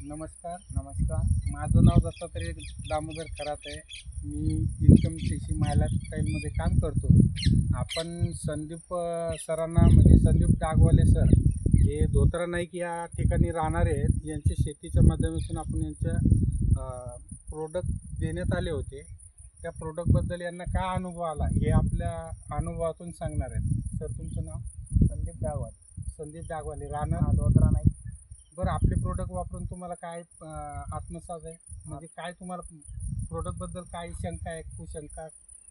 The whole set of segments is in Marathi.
नमस्कार. नमस्कार. माझं नाव दत्तात्रय दामोदर खरात आहे. मी इन्कम टॅक्स लाईफस्टाईलमध्ये काम करतो. आपण संदीप सरांना म्हणजे संदीप डागवाले सर हे धोत्रा नाईक या ठिकाणी राहणारे आहेत. यांच्या शेतीच्या माध्यमातून आपण यांच्या प्रोडक्ट देण्यात आले होते. त्या प्रोडक्टबद्दल यांना काय अनुभव आला हे आपल्या अनुभवातून सांगणार आहेत. सर तुमचं नाव? संदीप डागवाल. संदीप डागवाले राहणार धोत्रा नाही. बरं, आपले प्रोडक्ट वापरून तुम्हाला काय आत्मसात आहे? म्हणजे काय तुम्हाला प्रोडक्टबद्दल काय शंका आहे, कुशंका,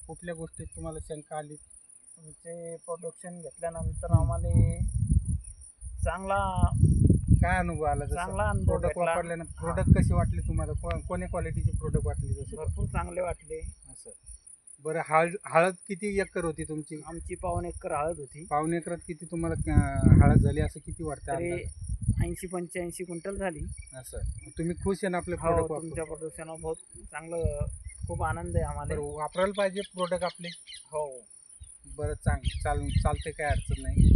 कुठल्या गोष्टीत तुम्हाला शंका आली? तुमचे प्रोडक्शन घेतल्यानंतर आम्हाला चांगला काय अनुभव आला? चांगला अनुभव प्रोडक्ट भेटला. वापरल्यानं प्रोडक्ट कसे वाटले तुम्हाला? कोण्या क्वालिटीचे प्रोडक्ट वाटले? जसे भरपूर चांगले वाटले. असं. बरं, हळद किती एकर होती तुमची? आमची 1.25 एकर हळद होती. पाऊण एकरात किती तुम्हाला हळद झाली असं किती वाटतं तरी अंदाजे? 80-85 क्विंटल झाली. असं. तुम्ही खुश आहे ना आपले हो, प्रोडक्ट वापरून? तुमच्या प्रोडक्शनवर बहुत चांगलं, खूप आनंद आहे आम्हाला. बरं, वापरायला पाहिजे प्रोडक्ट आपले? हो. बरं, चालते, काय अडचण नाही.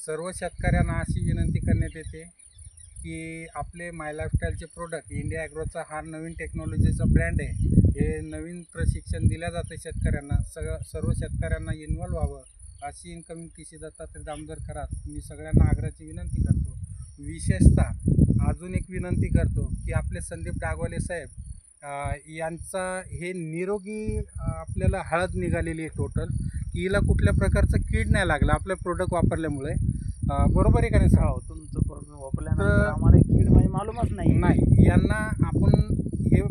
सर्व शेतकऱ्यांना अशी विनंती करण्यात येते की आपले माय लाईफस्टाईलचे प्रोडक्ट, इंडिया ॲग्रोचा हा नवीन टेक्नॉलॉजीचा ब्रँड आहे. हे नवीन प्रशिक्षण दिलं जातं शेतकऱ्यांना. सर्व शेतकऱ्यांना इन्व्हॉल्व व्हावं अशी इन्कमिंग टी.सी. दत्तात्रय दामोदर खरात मी सगळ्यांना आग्रहाची विनंती करतो. विशेषतः अजून एक विनंती करतो की आपले संदीप डागवाले साहेब यांचा हे निरोगी आपल्याला हळद निघालेली आहे टोटल, की हिला कुठल्या प्रकारचं कीड नाही लागलं आपलं प्रोडक्ट वापरल्यामुळे. बरोबर आहे का नाही सर? हो, तुमचं प्रोडक्ट वापरल्यानंतर आम्हाला कीड म्हणजे मालूमच नाही. नाही, यांना आपण हे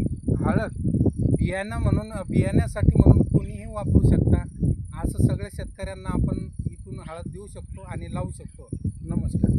हळद बियाण्यासाठी म्हणून कोणीही वापरू शकता. असं सगळ्या शेतकऱ्यांना आपण इथून हळद देऊ शकतो आणि लावू शकतो. नमस्कार.